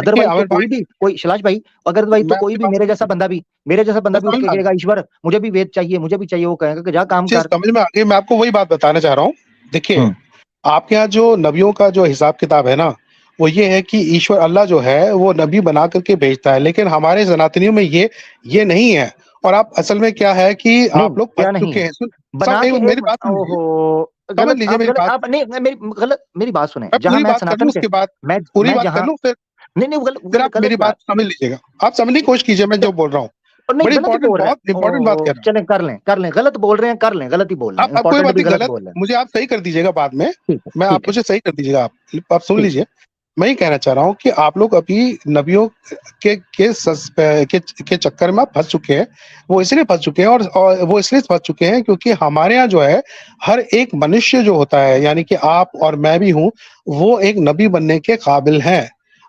Otherwise تو عامر کوئی بھی کوئی شلاش بھائی اگر بھائی تو کوئی بھی میرے جیسا بندہ بھی اٹھ کے کہے گا ایشور مجھے بھی وید چاہیے مجھے بھی چاہیے, وہ کہے گا کہ جا کام کر. سمجھ میں آ گئی. میں آپ کو وہی بات بتانا چاہ رہا ہوں. دیکھیے آپ کے یہاں جو نبیوں کا جو حساب کتاب ہے نا, وہ یہ ہے کہ ایشور اللہ جو ہے وہ نبی بنا کر کے بھیجتا ہے, لیکن ہمارے سناتنیوں میں یہ نہیں ہے. اور آپ اصل میں کیا ہے کہ آپ لوگ کیا پھنس نہیں چکے ہے ہیں. بنا کے میری بات سن لیجیے, سمجھ غلط لیجیے آپ میری غلط بات. آپ نہیں غلط میری بات سنیں. میں جہاں پوری میں بات کر لوں, سناتن اس کے کے بعد پوری میں بات کر جہاں لوں, نہیں پھر آپ میری غلط بات سمجھ لیجیے گا. آپ سمجھنے کی کوشش کیجیے میں جو بول رہا ہوں. نہیں بڑی غلط ہی امپورٹنٹ بول رہے بہت امپورٹنٹ بات کر ہیں. رہا ہوں. چلیں کر لیں غلط بول رہے ہیں کر لیں غلط ہی بول رہے ہیں, آپ کوئی امپورٹنٹ بات بھی نہیں, غلط غلط بول رہے ہیں. مجھے آپ صحیح کر دیجیے گا بعد میں. ٹھیک ہے میں آپ ٹھیک ہے مجھے صحیح کر دیجیے گا. آپ سن ٹھیک لیجیے. میں یہ کہنا چاہ رہا ہوں کہ آپ لوگ ابھی نبیوں کے چکر میں پھنس چکے ہیں. وہ اس لیے پھنس چکے ہیں, اور وہ اس لیے پھنس چکے ہیں کیونکہ ہمارے یہاں جو ہے ہر ایک منشیہ جو ہوتا ہے, یعنی کہ آپ اور میں بھی ہوں, وہ ایک نبی بننے کے قابل ہیں.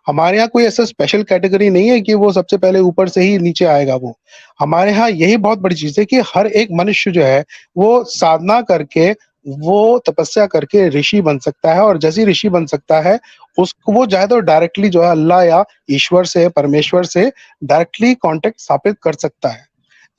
ہمارے یہاں کوئی ایسا اسپیشل کیٹیگری نہیں ہے کہ وہ سب سے پہلے اوپر سے ہی نیچے آئے گا. وہ ہمارے ہاں یہی بہت بڑی چیز ہے کہ ہر ایک منشیہ جو ہے وہ سادھنا کر کے, وہ تپسیا کر کے رشی بن سکتا ہے. اور جیسی رشی بن سکتا ہے اس کو وہ چاہے تو ڈائریکٹلی جو ہے اللہ یا ایشور سے پرمیشور سے ڈائریکٹلی کانٹیکٹ ثابت کر سکتا ہے.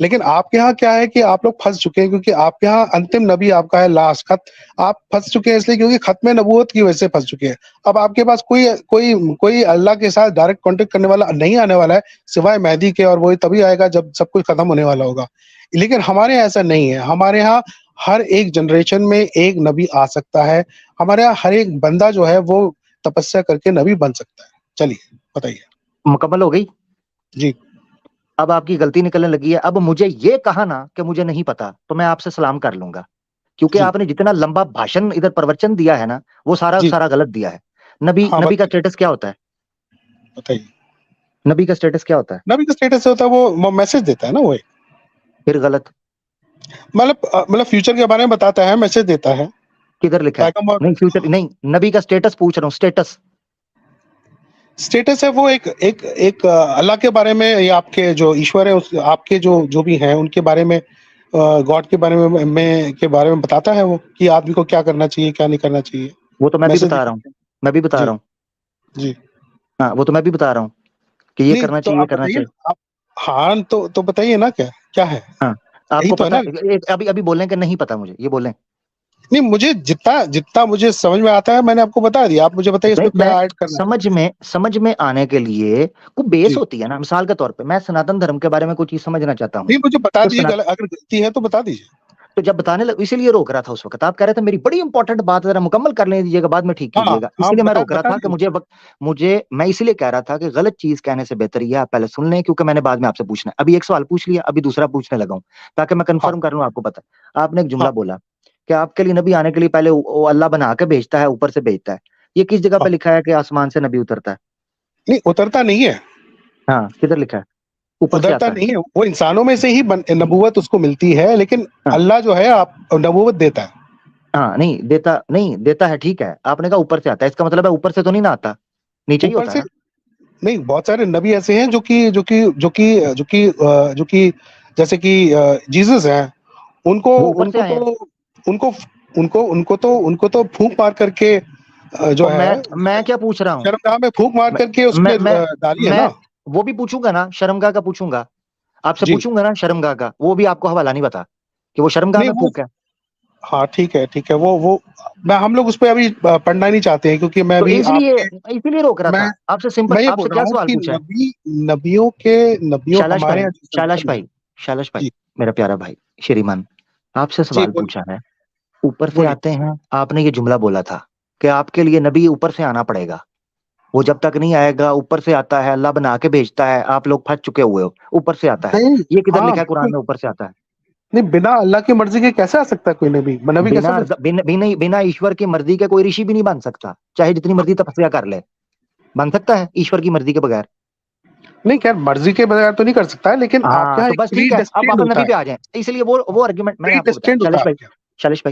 لیکن آپ کے ہاں کیا ہے کہ آپ لوگ پھنس چکے ہیں, کیونکہ آپ کے ہاں انتم نبی آپ کا ہے لاسٹ خط. آپ پھنس چکے ہیں اس لیے کیونکہ ختم نبوت کی وجہ سے پھنس چکے ہیں. اب آپ کے پاس کوئی اللہ کے ساتھ ڈائریکٹ کانٹیکٹ کرنے والا نہیں آنے والا ہے سوائے مہدی کے, اور وہی تبھی آئے گا جب سب کچھ ختم ہونے والا ہوگا. لیکن ہمارے یہاں ایسا نہیں ہے. ہمارے یہاں ہر ایک جنریشن میں ایک نبی آ سکتا ہے. ہمارے یہاں ہر ایک بندہ جو ہے وہ تپسیا کر کے نبی بن سکتا ہے. چلیے بتائیے. مکمل ہو گئی جی. اب آپ کی غلطی نکلنے لگی ہے. اب مجھے یہ کہا نا کہ مجھے نہیں پتا, تو میں آپ سے سلام کر لوں گا, کیونکہ جی آپ نے جتنا لمبا بھاشن ادھر پروچن دیا ہے نا وہ جی سارا غلط دیا ہے. ہاں نبی کا بتائیے اسٹیٹس کیا ہوتا ہے؟ بتائیے. نبی کا اسٹیٹس کیا ہوتا ہے؟ نبی کا اسٹیٹس ہوتا ہے وہ میسج دیتا ہے نا. وہ پھر غلط مطلب فیوچر کے بارے میں بتاتا ہے, میسج دیتا ہے. کدھر لکھا ہے؟ پیغمبر نہیں فیوچر نہیں, نبی کا اسٹیٹس پوچھ رہا ہوں. اسٹیٹس ہے وہ ایک اللہ کے بارے میں, یا آپ کے جو ایشور ہے آپ کے جو بھی ہیں ان کے بارے میں, گاڈ کے بارے میں بتاتا ہے وہ کہ آدمی کو کیا کرنا چاہیے کیا نہیں کرنا چاہیے. وہ تو میں بھی میسج. بتا رہا ہوں, میں بھی بتا جی رہا ہوں. جی. ہاں وہ تو میں بھی بتا رہا ہوں کہ یہ نہیں کرنا تو چاہیے, یہ آپ کرنا بتائیے چاہیے. نا. ہاں تو بتائیے نا کیا ہے. ہاں آپ یہی کو تو ہے پتا نا. ابھی بولیں کہ نہیں پتا مجھے, یہ بولیں. نہیں مجھے جتنا مجھے سمجھ میں آتا ہے میں نے آپ کو بتا دیا. آپ مجھے بتائیے اس میں میں کیا ایڈ کرنا ہے. سمجھ میں آنے کے لیے کوئی بیس جی ہوتی ہے نا. مثال کے طور پہ میں سناتن دھرم کے بارے میں کوئی چیز سمجھنا چاہتا ہوں, نہیں مجھے بتا تو دیجیے, اگر غلطی ہے تو بتا دیجیے. تو جب بتانے لگ اسی لیے روک رہا تھا اس وقت. آپ کہہ رہے تھے میری بڑی انپورٹنٹ بات ذرا مکمل کر لیں دیجیے گا, بعد میں ٹھیک ہاں کیجیے گا, ہاں اسی لیے میں روک رہا بتا تھا کہ دیجیے. میں اسی لیے کہہ رہا تھا کہ غلط چیز کہنے سے بہتر یہ آپ پہلے سن لیں, کیونکہ میں نے بعد میں آپ سے پوچھنا ہے. ابھی ایک سوال پوچھ لیا, ابھی دوسرا پوچھنے لگا ہوں تاکہ میں ہاں کنفرم کر لوں. آپ کو پتا آپ نے ایک ہاں جملہ بولا کہ آپ کے لیے نبی آنے کے لیے پہلے اللہ بنا کے بھیجتا ہے, اوپر سے بھیجتا ہے. یہ کس جگہ ہاں. پہ لکھا ہے کہ آسمان سے نبی اترتا ہے؟ نہیں اترتا نہیں ہے. ہاں کدھر لکھا ہے؟ اوپر سے اترتا آتا نہیں ہے. وہ انسانوں میں سے ہی نبوت اس کو ملتی ہے, لیکن ہے. اللہ جو ہے آپ نبوت دیتا ہے. ہاں نہیں دیتا ہے, ٹھیک ہے. آپ نے کہا اوپر سے آتا ہے, اس کا مطلب ہے اوپر سے تو نہیں نہ آتا, نیچے ہی اوپر ہوتا ہے سے نا. نہیں, بہت سارے نبی ایسے ہیں جو کہ جیسے کہ جیزس ہیں. ان کو وہ اوپر ان سے کو آئے ہیں. تو ان کو تو پھونک مار کر کے جو اور ہے میں کیا پوچھ رہا ہوں, شرمگاہ میں پھونک مار کر کے اس میں میں میں ڈالی ہے میں نا. وہ بھی پوچھوں گا نا, شرمگاہ کا پوچھوں گا آپ سے, جی پوچھوں گا نا شرمگاہ کا, وہ بھی آپ کو حوالہ نہیں بتا کہ وہ شرمگاہ نہیں میں وہ پھونک ہے. ہاں ٹھیک ہے وہ ہم لوگ اس پہ ابھی پڑھنا نہیں چاہتے ہیں, کیونکہ میں تو بھی اسی آپ لیے کے روک رہا میں تھا. آپ سے سمپل, میں یہ آپ سے بول رہا کیا ہوں سوال کہ پوچھا ہے؟ نبیوں شالش ہمارے بھائی یہاں. شالش بھائی جی میرا پیارا بھائی شریمان, آپ سے جی سوال بولیے پوچھا ہے. اوپر سے بولیے. آتے ہیں, آپ نے یہ جملہ بولا تھا کہ آپ کے لیے نبی اوپر سے آنا پڑے گا. وہ جب تک نہیں آئے گا اوپر سے آتا ہے, اللہ بنا کے بھیجتا ہے, آپ لوگ پھنس چکے ہوئے ہو. اوپر سے آتا ہے, نہیں یہ کدھر ہاں لکھا ہے بالکل قرآن میں اوپر سے آتا ہے؟ نہیں, بنا اللہ کی مرضی کے کیسے آ سکتا ہے کوئی نبی کیسے بن سکتا بنا ایشور کی مرضی کے کوئی رشی بھی نہیں بن سکتا, چاہے جتنی مرضی تپسیا کر لے. بن سکتا ہے ایشور کی مرضی کے بغیر؟ نہیں, خیر مرضی کے بغیر تو نہیں کر سکتا ہے, لیکن آپ کے ہاں یہاں تو ایک بس پری ٹھیک ہے, اب ڈیسٹینڈ واپس ہوتا نبی پہ ہے. آ جائیں. اس لیے وہ آرگومنٹ میں نے پری آپ کو بتایا. ڈیسٹینڈ ہوتا ہے آپ کے یہاں. شالش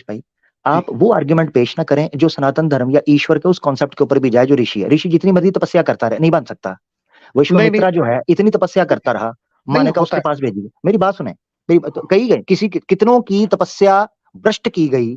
بھائی جی آپ وہ آرگومنٹ پیش نہ کریں جو سناتن دھرم یا ایشور کے اس کانسیپٹ کے اوپر بھی جائے جو رشی ہے. رشی جتنی مرضی تپسیا کرتا رہے نہیں بن سکتا. وشو نہیں مترا جو ہے اتنی تپسیا کرتا دیکھیے رہا, نہیں مانے کا اس ہوتا کے ہے. پاس بھیجیے. میری بات سنیں, کہی گئی کتنوں کی تپسیا بھرشٹ کی گئی,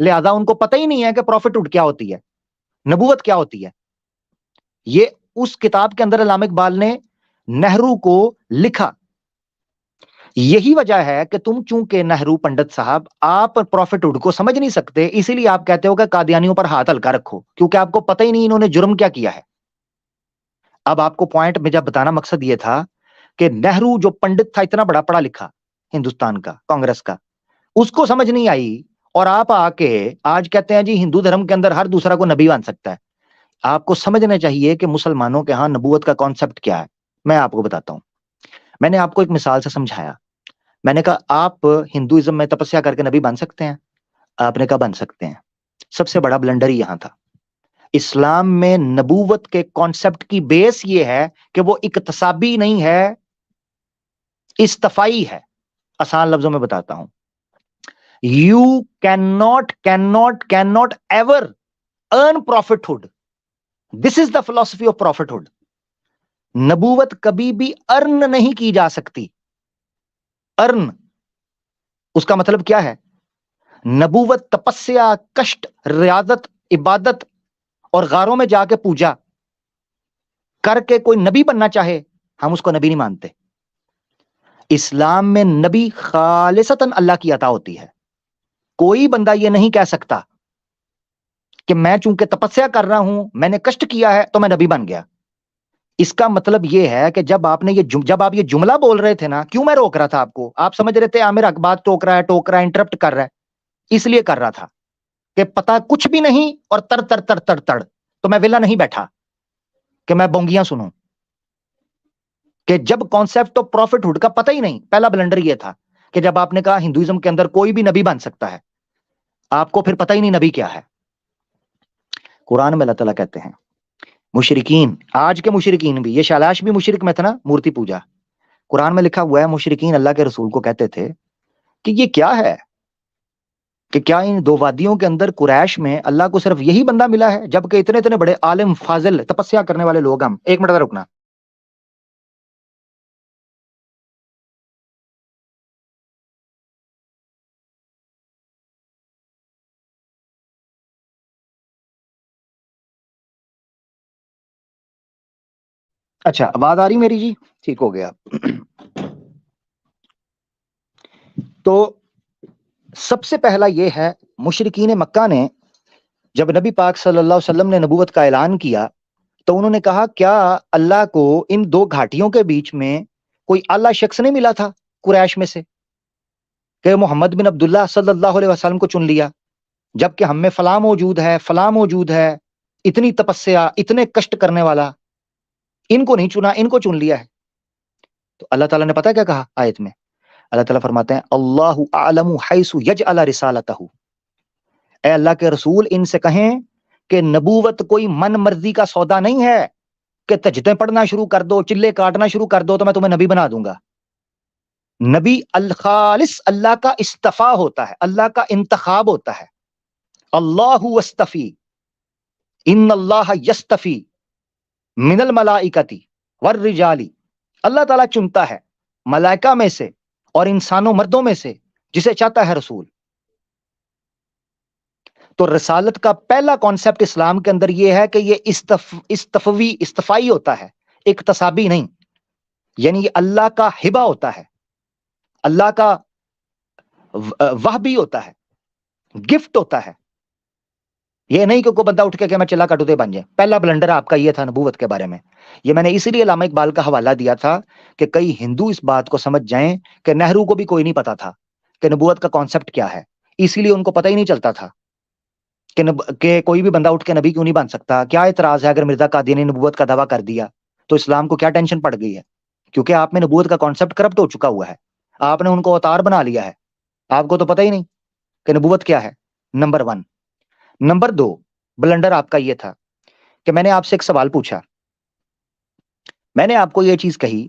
لہذا ان کو پتہ ہی نہیں ہے کہ پروفٹہڈ کیا ہوتی ہے، نبوت کیا ہوتی ہے. یہ اس کتاب کے اندر علامہ اقبال نے نہرو کو لکھا. یہی وجہ ہے کہ تم چونکہ نہرو پنڈت صاحب آپ پروفٹہڈ کو سمجھ نہیں سکتے، اسی لیے آپ کہتے ہو کہ قادیانیوں پر ہاتھ ہلکا رکھو، کیونکہ آپ کو پتہ ہی نہیں انہوں نے جرم کیا کیا ہے. اب آپ کو پوائنٹ میں جب بتانا مقصد یہ تھا کہ نہرو جو پنڈت تھا، اتنا بڑا پڑھا لکھا ہندوستان کا، کانگریس کا، اس کو سمجھ نہیں آئی، اور آپ آ کے آج کہتے ہیں جی ہندو دھرم کے اندر ہر دوسرا کو نبی بن سکتا ہے. آپ کو سمجھنا چاہیے کہ مسلمانوں کے ہاں نبوت کا کانسیپٹ کیا ہے. میں آپ کو بتاتا ہوں. میں نے آپ کو ایک مثال سے سمجھایا. میں نے کہا آپ ہندوازم میں تپسیا کر کے نبی بن سکتے ہیں؟ آپ نے کہا بن سکتے ہیں. سب سے بڑا بلنڈر ہی یہاں تھا. اسلام میں نبوت کے کانسیپٹ کی بیس یہ ہے کہ وہ اکتسابی نہیں ہے، استفائی ہے. آسان لفظوں میں بتاتا ہوں. یو کین ناٹ ایور ارن پروفٹہڈ. دس از دا فلسفی آف پروفٹہڈ. نبوت کبھی بھی ارن نہیں کی جا سکتی. ارن اس کا مطلب کیا ہے؟ نبوت تپسیا، کشٹ، ریاضت، عبادت اور غاروں میں جا کے پوجا کر کے کوئی نبی بننا چاہے، ہم اس کو نبی نہیں مانتے. اسلام میں نبی خالصتاً اللہ کی عطا ہوتی ہے. کوئی بندہ یہ نہیں کہہ سکتا کہ میں چونکہ تپسیا کر رہا ہوں، میں نے کشٹ کیا ہے تو میں نبی بن گیا. اس کا مطلب یہ ہے کہ جب آپ یہ جملہ بول رہے تھے نا، کیوں میں روک رہا تھا آپ کو؟ آپ سمجھ رہے تھے عامر اقبال ٹوک رہا ہے، انٹرپٹ کر رہا ہے. اس لیے کر رہا تھا کہ پتا کچھ بھی نہیں اور تڑ تڑ تڑ تڑ تڑ. تو میں ویلا نہیں بیٹھا کہ میں بونگیاں سنوں، کہ جب کانسیپٹ آف پروفٹہڈ کا پتہ ہی نہیں. پہلا بلنڈر یہ تھا کہ جب آپ نے کہا ہندوازم کے اندر کوئی بھی نبی بن سکتا ہے، آپ کو پھر پتہ ہی نہیں نبی کیا ہے. قرآن میں اللہ تعالیٰ کہتے ہیں مشرکین، آج کے مشرکین بھی، یہ شالاش بھی مشرک میں تھا نا، مورتی پوجا. قرآن میں لکھا ہوا ہے مشرکین اللہ کے رسول کو کہتے تھے کہ یہ کیا ہے، کہ کیا ان دو وادیوں کے اندر قریش میں اللہ کو صرف یہی بندہ ملا ہے، جبکہ اتنے اتنے بڑے عالم فاضل تپسیا کرنے والے لوگ ہم. ایک منٹ رکنا. اچھا آواز آ رہی میری جی؟ ٹھیک ہو گیا. تو سب سے پہلا یہ ہے، مشرکین مکہ نے جب نبی پاک صلی اللہ علیہ وسلم نے نبوت کا اعلان کیا تو انہوں نے کہا کیا اللہ کو ان دو گھاٹیوں کے بیچ میں کوئی اعلیٰ شخص نہیں ملا تھا قریش میں سے، کہ محمد بن عبداللہ صلی اللہ علیہ وسلم کو چن لیا، جبکہ ہم میں فلاں موجود ہے، فلاں موجود ہے، اتنی تپسیا، اتنے کشٹ کرنے والا، ان کو نہیں چنا، ان کو چن لیا ہے. تو اللہ تعالیٰ نے پتا کیا کہا آیت میں؟ اللہ تعالیٰ فرماتے ہیں اللہ اعلم حیث یجعل رسالتہ. اے اللہ کے رسول ان سے کہیں کہ نبوت کوئی من مرضی کا سودا نہیں ہے کہ تجدیں پڑھنا شروع کر دو، چلے کاٹنا شروع کر دو تو میں تمہیں نبی بنا دوں گا. نبی الخالص اللہ کا استفا ہوتا ہے، اللہ کا انتخاب ہوتا ہے. اللہ استفی، ان اللہ یستفی من الملائکتی والرجال. اللہ تعالیٰ چنتا ہے ملائکہ میں سے اور انسانوں مردوں میں سے جسے چاہتا ہے رسول. تو رسالت کا پہلا کانسیپٹ اسلام کے اندر یہ ہے کہ یہ استفائی ہوتا ہے، اکتسابی نہیں. یعنی یہ اللہ کا ہبہ ہوتا ہے، اللہ کا وہبی ہوتا ہے، گفٹ ہوتا ہے. یہ نہیں کہ کوئی بندہ اٹھ کے کہ میں چلا کٹو دے بن جائے. پہلا بلنڈر آپ کا یہ تھا نبوت کے بارے میں. یہ میں نے اسی لیے علامہ اقبال کا حوالہ دیا تھا کہ کئی ہندو اس بات کو سمجھ جائیں کہ نہرو کو بھی کوئی نہیں پتا تھا کہ نبوت کا کانسیپٹ کیا ہے، اسی لیے ان کو پتہ ہی نہیں چلتا تھا کہ کوئی بھی بندہ اٹھ کے نبی کیوں نہیں بن سکتا. کیا اعتراض ہے اگر مرزا قادیانی نے نبوت کا دعویٰ کر دیا تو اسلام کو کیا ٹینشن پڑ گئی ہے؟ کیونکہ آپ میں نبوت کا کانسیپٹ کرپٹ ہو چکا ہوا ہے، آپ نے ان کو اوتار بنا لیا ہے، آپ کو تو پتہ ہی نہیں کہ نبوت کیا ہے. نمبر 1. نمبر 2 بلنڈر آپ کا یہ تھا کہ میں نے آپ سے ایک سوال پوچھا، میں نے آپ کو یہ چیز کہی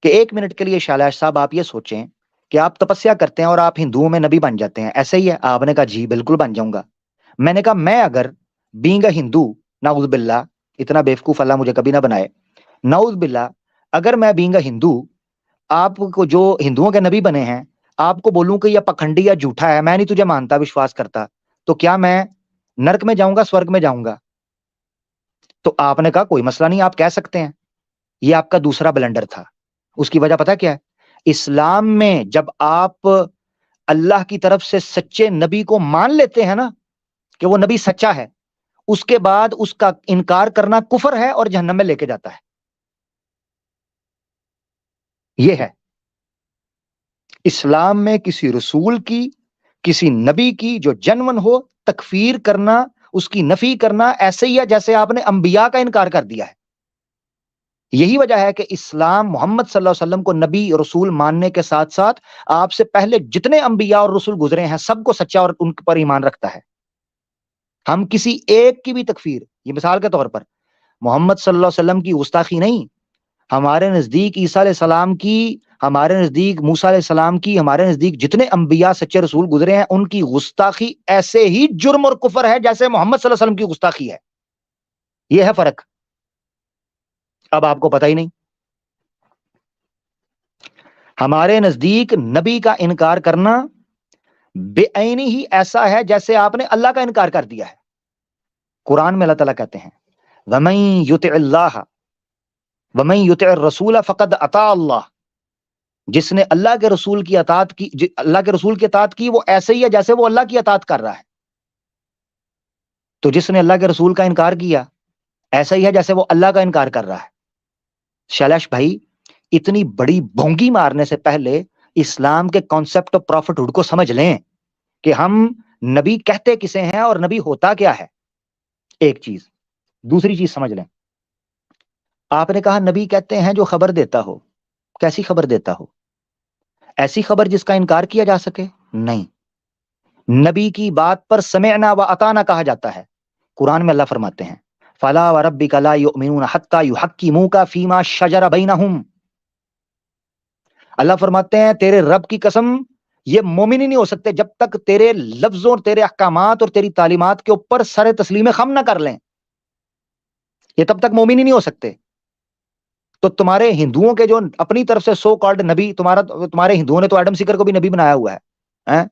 کہ 1 منٹ کے لیے شالاش صاحب آپ یہ سوچیں کہ آپ تپسیا کرتے ہیں اور آپ ہندوؤں میں نبی بن جاتے ہیں، ایسے ہی ہے؟ آپ نے کہا جی بالکل بن جاؤں گا. میں نے کہا میں اگر بینگ اے ہندو، نعوذ باللہ، اتنا بیوقوف اللہ مجھے کبھی نہ بنائے، نعوذ باللہ، اگر میں بینگ اے ہندو آپ کو جو ہندوؤں کے نبی بنے ہیں آپ کو بولوں کہ یہ پکھنڈی یا جھوٹا ہے، میں نہیں تجھے مانتا، وشواس کرتا، تو کیا میں نرک میں جاؤں گا سورگ میں جاؤں گا؟ تو آپ نے کہا کوئی مسئلہ نہیں، آپ کہہ سکتے ہیں۔ یہ آپ کا دوسرا بلنڈر تھا۔ اس کی وجہ پتہ کیا ہے؟ اسلام میں جب آپ اللہ کی طرف سے سچے نبی کو مان لیتے ہیں نا کہ وہ نبی سچا ہے، اس کے بعد اس کا انکار کرنا کفر ہے اور جہنم میں لے کے جاتا ہے۔ یہ ہے اسلام میں کسی رسول کی، کسی نبی کی جو جنون ہو، تکفیر کرنا، اس کی نفی کرنا ایسے ہی ہے جیسے آپ نے انبیاء کا انکار کر دیا ہے۔ یہی وجہ ہے کہ اسلام محمد صلی اللہ علیہ وسلم کو نبی اور رسول ماننے کے ساتھ ساتھ آپ سے پہلے جتنے انبیاء اور رسول گزرے ہیں سب کو سچا اور ان پر ایمان رکھتا ہے۔ ہم کسی ایک کی بھی تکفیر، یہ مثال کے طور پر محمد صلی اللہ علیہ وسلم کی گستاخی نہیں، ہمارے نزدیک عیسیٰ علیہ السلام کی، ہمارے نزدیک موسیٰ علیہ السلام کی، ہمارے نزدیک جتنے انبیاء سچے رسول گزرے ہیں ان کی گستاخی ایسے ہی جرم اور کفر ہے جیسے محمد صلی اللہ علیہ وسلم کی گستاخی ہے۔ یہ ہے فرق۔ اب آپ کو پتہ ہی نہیں۔ ہمارے نزدیک نبی کا انکار کرنا بے عینی ہی ایسا ہے جیسے آپ نے اللہ کا انکار کر دیا ہے۔ قرآن میں اللہ تعالیٰ کہتے ہیں وَمَن يُطِعِ اللَّهَ وَمَن يُطِعِ الرَّسُولَ فَقَدْ أَطَاعَ اللَّهَ، جس نے اللہ کے رسول کی اطاعت کی، اللہ کے رسول کی اطاعت کی، وہ ایسے ہی ہے جیسے وہ اللہ کی اطاعت کر رہا ہے۔ تو جس نے اللہ کے رسول کا انکار کیا ایسا ہی ہے جیسے وہ اللہ کا انکار کر رہا ہے۔ شیلش بھائی، اتنی بڑی بھونگی مارنے سے پہلے اسلام کے کانسیپٹ آف پروفٹ ہوڈ کو سمجھ لیں کہ ہم نبی کہتے کسے ہیں اور نبی ہوتا کیا ہے۔ ایک چیز۔ دوسری چیز سمجھ لیں، آپ نے کہا نبی کہتے ہیں جو خبر دیتا ہو۔ کیسی خبر دیتا ہو؟ ایسی خبر جس کا انکار کیا جا سکے؟ نہیں، نبی کی بات پر سمعنا و اطعنا کہا جاتا ہے۔ قرآن میں اللہ فرماتے ہیں فَلَا وَرَبِّكَ لَا يُؤْمِنُونَ حَتَّى يُحَكِّمُوكَ فِي مَا شَجَرَ بَيْنَهُمْ۔ اللہ فرماتے ہیں تیرے رب کی قسم، یہ مومن ہی نہیں ہو سکتے جب تک تیرے لفظوں، تیرے احکامات اور تیری تعلیمات کے اوپر سر تسلیم خم نہ کر لیں، یہ تب تک مومن ہی نہیں ہو سکتے۔ تو تمہارے ہندوؤں کے جو اپنی طرف سے سو کالڈ نبی، تمہارے ہندوؤں نے تو ایڈم سیکر کو بھی نبی بنایا ہوا ہے،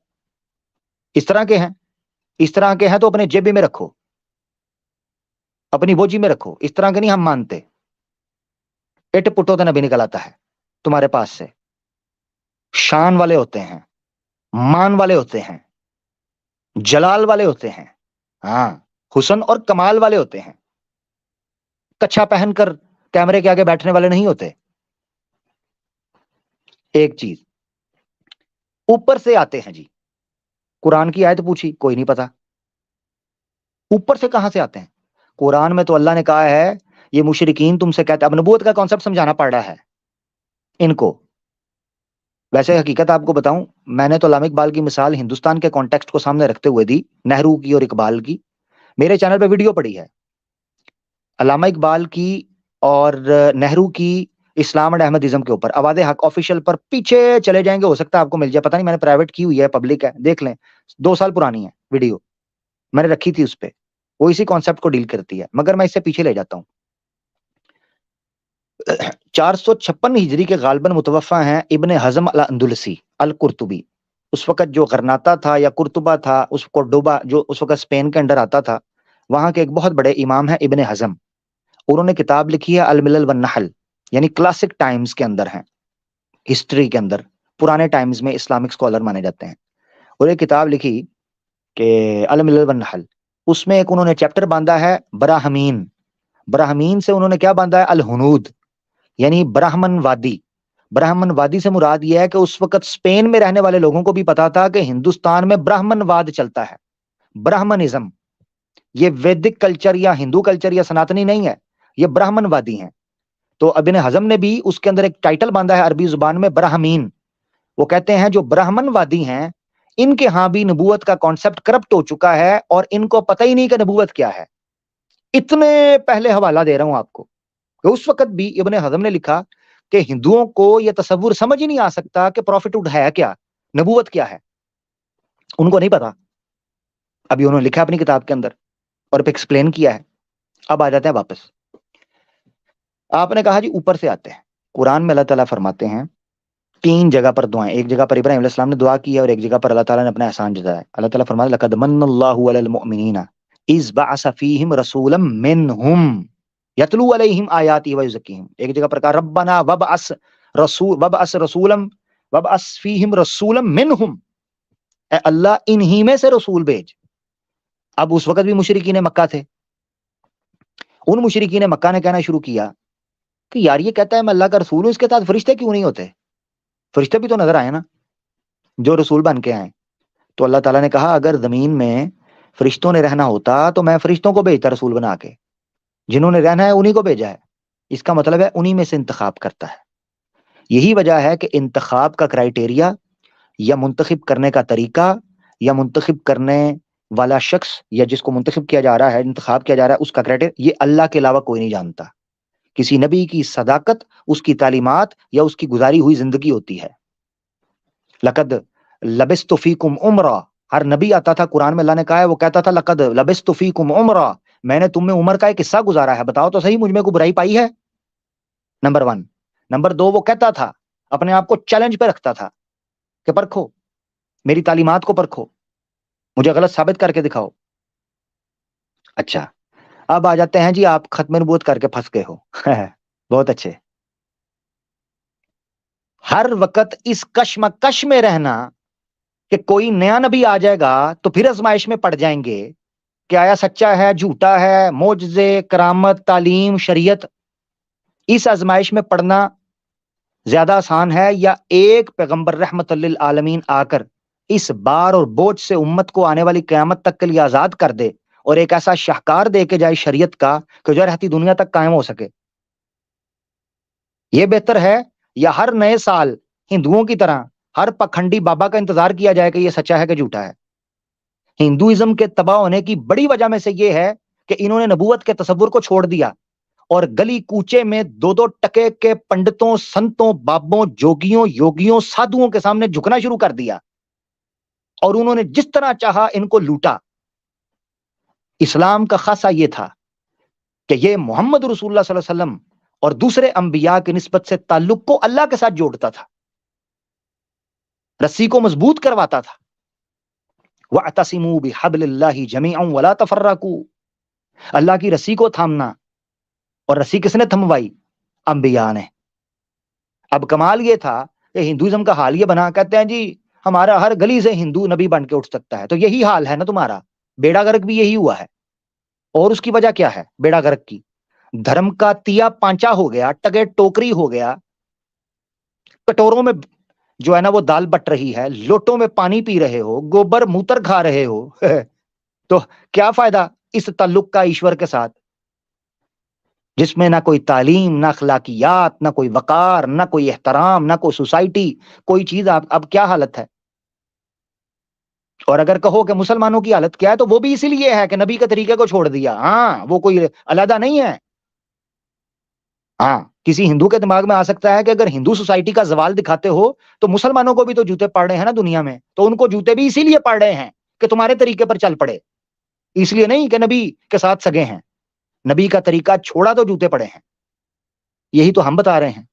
اس طرح کے ہیں، اس طرح کے ہیں تو اپنے جیبے میں رکھو، اپنی بوجی میں رکھو۔ اس طرح کے نہیں ہم مانتے۔ اٹ پٹو تو نبی نکل آتا ہے تمہارے پاس سے، شان والے ہوتے ہیں، مان والے ہوتے ہیں، جلال والے ہوتے ہیں، ہاں، حسن اور کمال والے ہوتے ہیں، کچھا پہن کر کیمرے کے آگے بیٹھنے والے نہیں ہوتے۔ ایک چیز، اوپر سے آتے ہیں جی، قرآن کی آیت پوچھی کوئی نہیں پتا، اوپر سے کہاں سے آتے ہیں؟ قرآن میں تو اللہ نے کہا ہے یہ مشرکین تم سے کہتے، اب نبوت کا کانسیپٹ سمجھانا پڑ رہا ہے ان کو۔ ویسے حقیقت آپ کو بتاؤں، میں نے تو علامہ اقبال کی مثال ہندوستان کے کانٹیکسٹ کو سامنے رکھتے ہوئے دی، نہرو کی اور اقبال کی۔ میرے چینل پہ ویڈیو پڑی ہے علامہ اقبال کی اور نہرو کی اسلام اینڈ احمدازم کے اوپر، آواز حق آفیشیل پر پیچھے چلے جائیں گے، ہو سکتا ہے آپ کو مل جائے، پتہ نہیں، میں نے پرائیویٹ کی ہوئی ہے، پبلک ہے، دیکھ لیں، 2 سال پرانی ہے ویڈیو، میں نے رکھی تھی اس پہ، وہ اسی کانسیپٹ کو ڈیل کرتی ہے، مگر میں اس سے پیچھے لے جاتا ہوں۔ 456 ہجری کے غالباً متوفا ہیں ابن حزم الاندلسی القرطبی۔ اس وقت جو غرناطہ تھا یا قرطبہ تھا، اس کورڈوبا جو اس وقت اسپین کے انڈر آتا تھا، وہاں کے ایک بہت بڑے امام ہیں ابن حزم۔ انہوں نے کتاب لکھی ہے الملل والنحل، یعنی کلاسک ٹائمز کے اندر ہیں، ہسٹری کے اندر پرانے ٹائمز میں اسلامک اسکالر مانے جاتے ہیں۔ اور ایک کتاب لکھی کہ الملل والنحل، اس میں ایک انہوں نے چیپٹر باندھا ہے براہمین۔ براہمین سے انہوں نے کیا باندھا ہے؟ الہنود، یعنی برہمن وادی۔ برہمن وادی سے مراد یہ ہے کہ اس وقت اسپین میں رہنے والے لوگوں کو بھی پتا تھا کہ ہندوستان میں برہمن واد چلتا ہے، برہمنزم۔ یہ ویدک کلچر یا ہندو کلچر یا سناتنی نہیں ہے، یہ برہمن وادی ہیں۔ تو ابن حزم نے بھی اس کے اندر ایک ٹائٹل باندھا ہے عربی زبان میں براہمین۔ وہ کہتے ہیں جو برہمن وادی ہیں ان کے ہاں بھی نبوت کا کانسیپٹ کرپٹ ہو چکا ہے اور ان کو پتہ ہی نہیں کہ نبوت کیا ہے۔ اتنے پہلے حوالہ دے رہا ہوں آپ کو کہ اس وقت بھی ابن حزم نے لکھا کہ ہندوؤں کو یہ تصور سمجھ ہی نہیں آ سکتا کہ پروفیٹہڈ ہے کیا، نبوت کیا ہے، ان کو نہیں پتا۔ ابھی انہوں نے لکھا اپنی کتاب کے اندر اور پہ ایکسپلین کیا ہے۔ اب آ جاتے ہیں واپس۔ آپ نے کہا جی اوپر سے آتے ہیں، قرآن میں اللہ تعالیٰ فرماتے ہیں 3 جگہ پر دعائیں، ایک جگہ پر ابراہیم علیہ السلام نے دعا کی ہے اور ایک جگہ پر اللہ تعالیٰ نے اپنا احسان جتایا ہے. اللہ تعالیٰ فرماتا ہے لقد من اللہ علی المؤمنین اذ بعث فیہم رسولا منہم یتلو علیہم آیاتہ ویزکیہم. ایک جگہ پر کہا ربنا وابعث فیہم رسولا منہم، اے اللہ انہی میں سے رسول بھیج. اب اس وقت بھی مشرکین مکہ تھے. ان مشرکین مکہ نے کہنا شروع کیا کہ یار یہ کہتا ہے میں اللہ کا رسول ہوں، اس کے ساتھ فرشتے کیوں نہیں ہوتے؟ فرشتے بھی تو نظر آئے نا جو رسول بن کے آئے. تو اللہ تعالیٰ نے کہا اگر زمین میں فرشتوں نے رہنا ہوتا تو میں فرشتوں کو بھیجتا رسول بنا کے، جنہوں نے رہنا ہے انہی کو بھیجا ہے. اس کا مطلب ہے انہی میں سے انتخاب کرتا ہے. یہی وجہ ہے کہ انتخاب کا کرائٹیریا یا منتخب کرنے کا طریقہ یا منتخب کرنے والا شخص یا جس کو منتخب کیا جا رہا ہے، انتخاب کیا جا رہا ہے، اس کا کرائٹیریا یہ اللہ کے علاوہ کوئی نہیں جانتا. کسی نبی کی صداقت اس کی تعلیمات یا اس کی گزاری ہوئی زندگی ہوتی ہے. لقد لبثت فیکم عمرا، ہر نبی آتا تھا قرآن میں اللہ نے کہا ہے وہ کہتا تھا لقد لبثت فیکم عمرا، میں نے تم میں عمر کا ایک حصہ گزارا ہے، بتاؤ تو صحیح مجھ میں کوئی برائی پائی ہے؟ نمبر 1. نمبر 2 وہ کہتا تھا، اپنے آپ کو چیلنج پہ رکھتا تھا کہ پرکھو میری تعلیمات کو، پرکھو مجھے غلط ثابت کر کے دکھاؤ. اچھا اب آ جاتے ہیں جی آپ ختم نبوت کر کے پھنس گئے ہو. بہت اچھے. ہر وقت اس کشمکش میں رہنا کہ کوئی نیا نبی آ جائے گا تو پھر آزمائش میں پڑ جائیں گے کہ آیا سچا ہے جھوٹا ہے، معجزے، کرامت، تعلیم، شریعت. اس آزمائش میں پڑنا زیادہ آسان ہے یا ایک پیغمبر رحمت للعالمین آ کر اس بار اور بوجھ سے امت کو آنے والی قیامت تک کے لیے آزاد کر دے اور ایک ایسا شاہکار دے کے جائے شریعت کا کہ جو رہتی دنیا تک قائم ہو سکے؟ یہ بہتر ہے یا ہر نئے سال ہندوؤں کی طرح ہر پکھنڈی بابا کا انتظار کیا جائے کہ یہ سچا ہے کہ جھوٹا ہے؟ ہندوازم کے تباہ ہونے کی بڑی وجہ میں سے یہ ہے کہ انہوں نے نبوت کے تصور کو چھوڑ دیا اور گلی کوچے میں 2 ٹکے کے پنڈتوں، سنتوں، بابوں، جوگیوں، یوگیوں، سادھوؤں کے سامنے جھکنا شروع کر دیا اور انہوں نے جس طرح چاہا ان کو لوٹا. اسلام کا خاصہ یہ تھا کہ یہ محمد رسول اللہ صلی اللہ علیہ وسلم اور دوسرے انبیاء کی نسبت سے تعلق کو اللہ کے ساتھ جوڑتا تھا، رسی کو مضبوط کرواتا تھا. وَاعْتَصِمُوا بِحَبْلِ اللَّهِ جَمِيعًا وَلَا تَفَرَّقُوا، اللہ کی رسی کو تھامنا. اور رسی کس نے تھموائی؟ انبیاء نے. اب کمال یہ تھا کہ ہندوازم کا حال یہ بنا، کہتے ہیں جی ہمارا ہر گلی سے ہندو نبی بن کے اٹھ سکتا ہے. تو یہی حال ہے نا تمہارا، بیڑا گرک بھی یہی ہوا ہے. اور اس کی وجہ کیا ہے بیڑا گرک کی؟ دھرم کا تیا پانچا ہو گیا، ٹگے ٹوکری ہو گیا، کٹوروں میں جو ہے نا وہ دال بٹ رہی ہے، لوٹوں میں پانی پی رہے ہو، گوبر موتر کھا رہے ہو. تو کیا فائدہ اس تعلق کا ایشور کے ساتھ جس میں نہ کوئی تعلیم، نہ اخلاقیات، نہ کوئی وقار، نہ کوئی احترام، نہ کوئی سوسائٹی، کوئی چیز. اب کیا حالت ہے؟ اور اگر کہو کہ مسلمانوں کی حالت کیا ہے تو وہ بھی اسی لیے ہے کہ نبی کے طریقے کو چھوڑ دیا. ہاں وہ کوئی علیحدہ نہیں ہے. ہاں کسی ہندو کے دماغ میں آ سکتا ہے کہ اگر ہندو سوسائٹی کا زوال دکھاتے ہو تو مسلمانوں کو بھی تو جوتے پڑ رہے ہیں نا دنیا میں، تو ان کو جوتے بھی اسی لیے پڑ رہے ہیں کہ تمہارے طریقے پر چل پڑے، اس لیے نہیں کہ نبی کے ساتھ سگے ہیں. نبی کا طریقہ چھوڑا تو جوتے پڑے ہیں. یہی تو ہم بتا رہے ہیں.